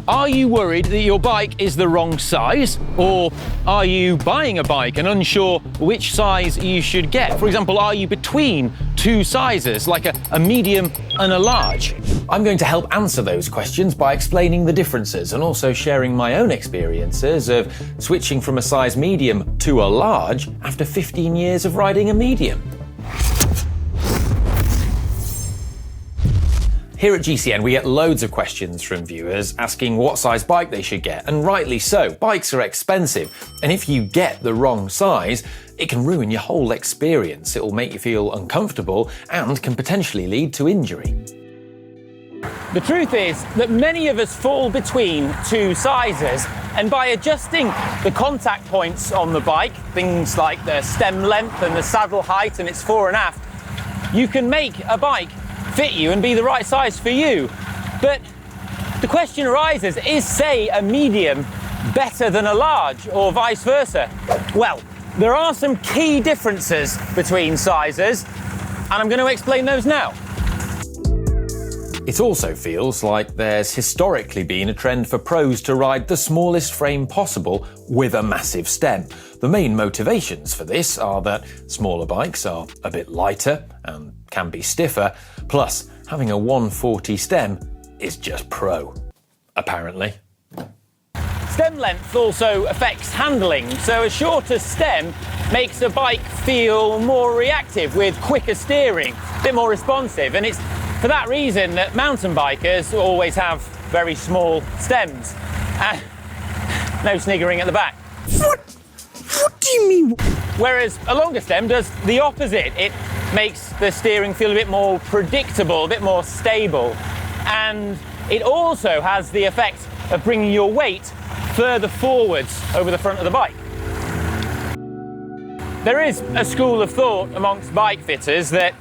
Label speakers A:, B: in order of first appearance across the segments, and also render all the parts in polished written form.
A: Are you worried that your bike is the wrong size? Or are you buying a bike and unsure which size you should get? For example, are you between two sizes, like a medium and a large? I'm going to help answer those questions by explaining the differences and also sharing my own experiences of switching from a size medium to a large after 15 years of riding a medium. Here at GCN, we get loads of questions from viewers asking what size bike they should get, and rightly so. Bikes are expensive, and if you get the wrong size, it can ruin your whole experience. It will make you feel uncomfortable and can potentially lead to injury. The truth is that many of us fall between two sizes, and by adjusting the contact points on the bike, things like the stem length and the saddle height and its fore and aft, you can make a bike fit you and be the right size for you. But the question arises, is, say, a medium better than a large, or vice versa? Well, there are some key differences between sizes, and I'm going to explain those now. It also feels like there's historically been a trend for pros to ride the smallest frame possible with a massive stem. The main motivations for this are that smaller bikes are a bit lighter and can be stiffer, plus having a 140 stem is just pro, apparently. Stem length also affects handling, so a shorter stem makes a bike feel more reactive with quicker steering, a bit more responsive, and it's for that reason that mountain bikers always have very small stems. No sniggering at the back.
B: What do you mean?
A: Whereas a longer stem does the opposite. It makes the steering feel a bit more predictable, a bit more stable. And it also has the effect of bringing your weight further forwards over the front of the bike. There is a school of thought amongst bike fitters that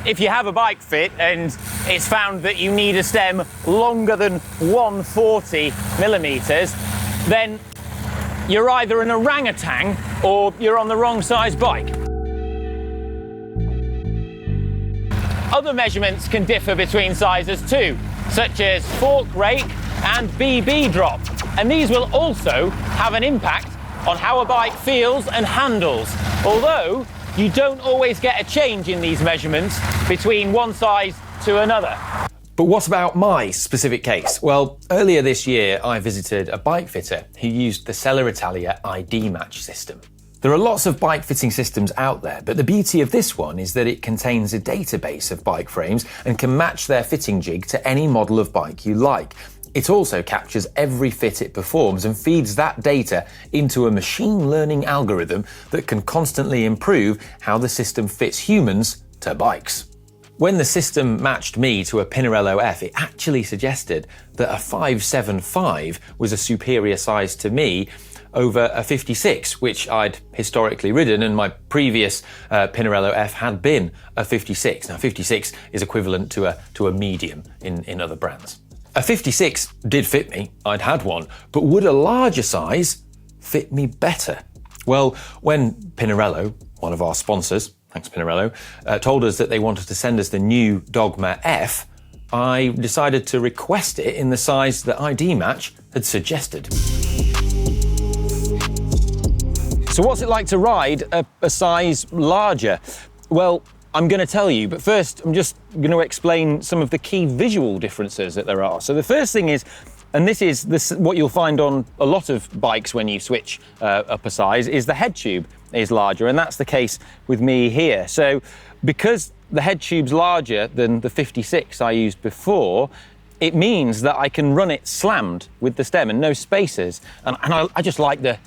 A: if you have a bike fit and it's found that you need a stem longer than 140 millimeters, then you're either an orangutan or you're on the wrong size bike. Other measurements can differ between sizes too, such as fork rake and BB drop, and these will also have an impact on how a bike feels and handles, although you don't always get a change in these measurements between one size to another. But what about my specific case? Well, earlier this year I visited a bike fitter who used the Seller Italia ID match system. There are lots of bike fitting systems out there, but the beauty of this one is that it contains a database of bike frames and can match their fitting jig to any model of bike you like. It also captures every fit it performs and feeds that data into a machine learning algorithm that can constantly improve how the system fits humans to bikes. When the system matched me to a Pinarello F, it actually suggested that a 575 was a superior size to me over a 56, which I'd historically ridden, and my previous Pinarello F had been a 56. Now, 56 is equivalent to a medium in other brands. A 56 did fit me, I'd had one, but would a larger size fit me better? Well, when Pinarello, one of our sponsors, thanks Pinarello, told us that they wanted to send us the new Dogma F, I decided to request it in the size that ID Match had suggested. So what's it like to ride a size larger? Well, I'm going to tell you, but first I'm just going to explain some of the key visual differences that there are. So the first thing is, and this is what you'll find on a lot of bikes when you switch up a size, is the head tube is larger, and that's the case with me here. So because the head tube's larger than the 56 I used before, it means that I can run it slammed with the stem and no spacers, and I just like the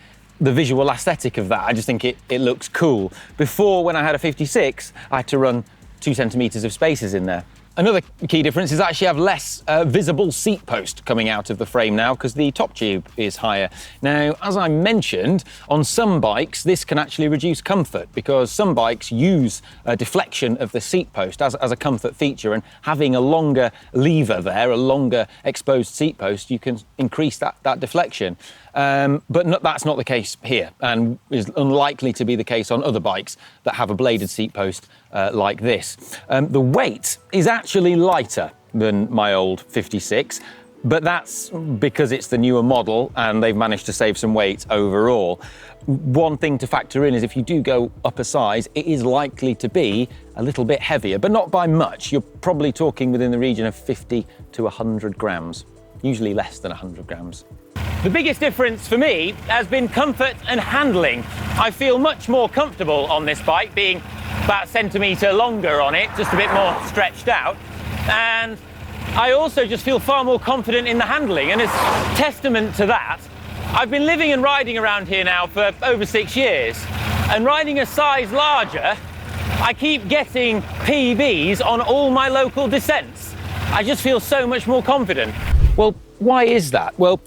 A: visual aesthetic of that. I just think it looks cool. Before, when I had a 56, I had to run 2 centimeters of spacers in there. Another key difference is I actually have less visible seat post coming out of the frame now because the top tube is higher. Now, as I mentioned, on some bikes this can actually reduce comfort because some bikes use a deflection of the seat post as a comfort feature, and having a longer lever there, a longer exposed seat post, you can increase that deflection. But that's not the case here, and is unlikely to be the case on other bikes that have a bladed seat post like this. The weight is actually lighter than my old 56, But that's because it's the newer model and they've managed to save some weight overall. One thing to factor in is if you do go up a size, it is likely to be a little bit heavier, but not by much. You're probably talking within the region of 50 to 100 grams, usually less than 100 grams. The biggest difference for me has been comfort and handling. I feel much more comfortable on this bike, being about a centimetre longer on it, just a bit more stretched out. And I also just feel far more confident in the handling, and as testament to that, I've been living and riding around here now for over 6 years, and riding a size larger, I keep getting PBs on all my local descents. I just feel so much more confident. Well, why is that? Well,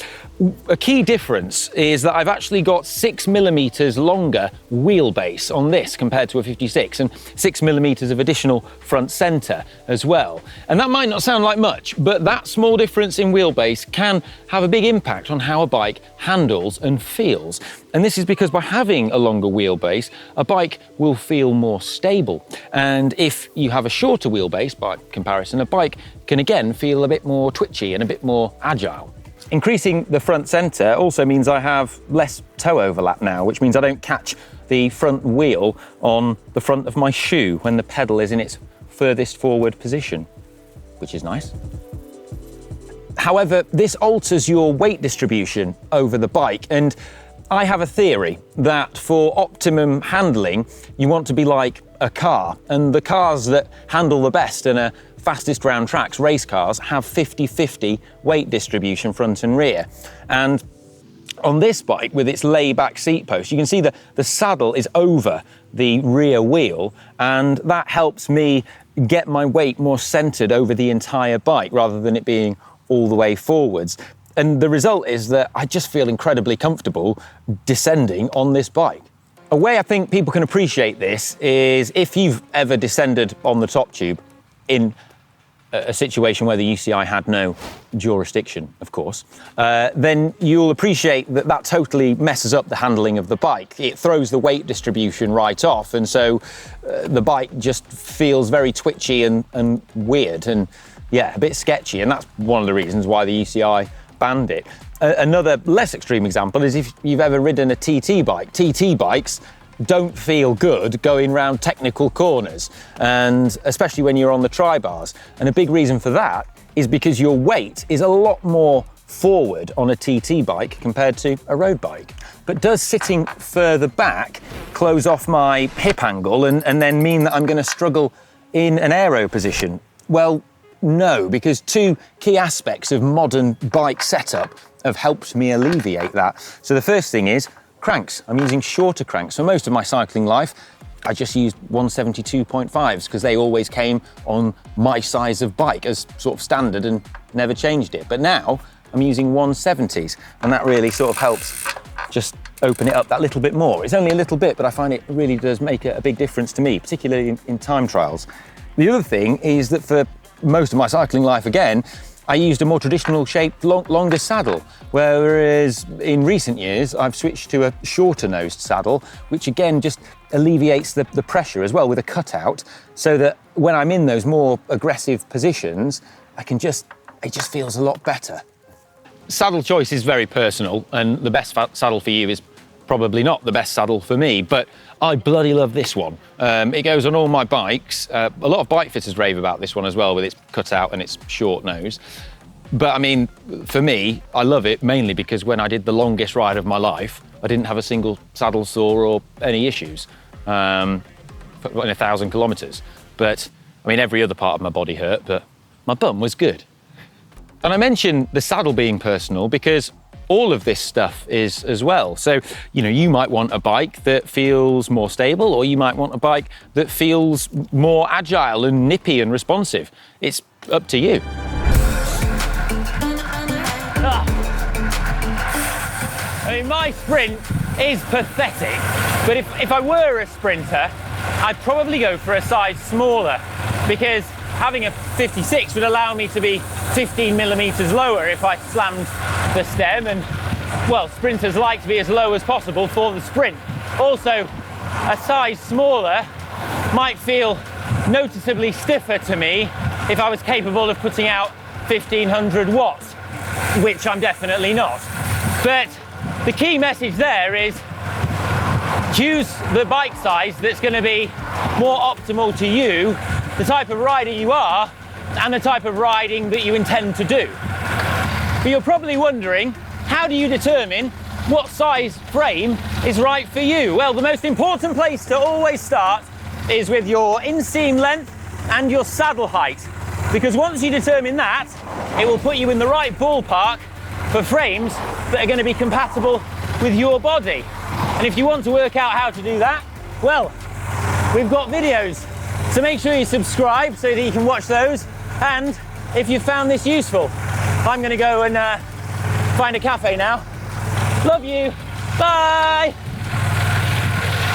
A: a key difference is that I've actually got 6mm longer wheelbase on this compared to a 56, and 6mm of additional front centre as well. And that might not sound like much, but that small difference in wheelbase can have a big impact on how a bike handles and feels. And this is because by having a longer wheelbase, a bike will feel more stable. And if you have a shorter wheelbase, by comparison, a bike can again feel a bit more twitchy and a bit more agile. Increasing the front centre also means I have less toe overlap now, which means I don't catch the front wheel on the front of my shoe when the pedal is in its furthest forward position, which is nice. However, this alters your weight distribution over the bike, and I have a theory that for optimum handling, you want to be like a car, and the cars that handle the best and are fastest round tracks, race cars, have 50-50 weight distribution front and rear. And on this bike, with its lay-back seat post, you can see the saddle is over the rear wheel, and that helps me get my weight more centred over the entire bike rather than it being all the way forwards. And the result is that I just feel incredibly comfortable descending on this bike. A way I think people can appreciate this is if you've ever descended on the top tube in a situation where the UCI had no jurisdiction, of course, then you'll appreciate that that totally messes up the handling of the bike. It throws the weight distribution right off, and so the bike just feels very twitchy and weird and, yeah, a bit sketchy, and that's one of the reasons why the UCI banned it. Another less extreme example is if you've ever ridden a TT bike. TT bikes don't feel good going round technical corners, and especially when you're on the tri-bars. And a big reason for that is because your weight is a lot more forward on a TT bike compared to a road bike. But does sitting further back close off my hip angle and then mean that I'm going to struggle in an aero position? Well, no, because two key aspects of modern bike setup have helped me alleviate that. So the first thing is cranks. I'm using shorter cranks. For most of my cycling life, I just used 172.5s because they always came on my size of bike as sort of standard and never changed it. But now I'm using 170s, and that really sort of helps just open it up that little bit more. It's only a little bit, but I find it really does make a big difference to me, particularly in time trials. The other thing is that for most of my cycling life, again, I used a more traditional shaped, longer saddle, whereas in recent years, I've switched to a shorter nosed saddle, which again just alleviates the pressure as well with a cutout, so that when I'm in those more aggressive positions, it just feels a lot better. Saddle choice is very personal, and the best saddle for you is probably not the best saddle for me, but I bloody love this one. It goes on all my bikes. A lot of bike fitters rave about this one as well, with its cutout and its short nose. But I mean, for me, I love it mainly because when I did the longest ride of my life, I didn't have a single saddle sore or any issues in 1,000 kilometres. But I mean, every other part of my body hurt, but my bum was good. And I mention the saddle being personal because all of this stuff is as well. So, you know, you might want a bike that feels more stable, or you might want a bike that feels more agile and nippy and responsive. It's up to you. I mean, my sprint is pathetic, but if I were a sprinter, I'd probably go for a size smaller, because having a 56 would allow me to be 15mm lower if I slammed the stem, and, well, sprinters like to be as low as possible for the sprint. Also, a size smaller might feel noticeably stiffer to me if I was capable of putting out 1500 watts. which I'm definitely not. But the key message there is choose the bike size that's going to be more optimal to you, the type of rider you are, and the type of riding that you intend to do. But you're probably wondering, how do you determine what size frame is right for you? Well, the most important place to always start is with your inseam length and your saddle height, because once you determine that, it will put you in the right ballpark for frames that are going to be compatible with your body. And if you want to work out how to do that, well, we've got videos, so make sure you subscribe so that you can watch those. And if you found this useful, I'm going to go and find a cafe now. Love you. Bye.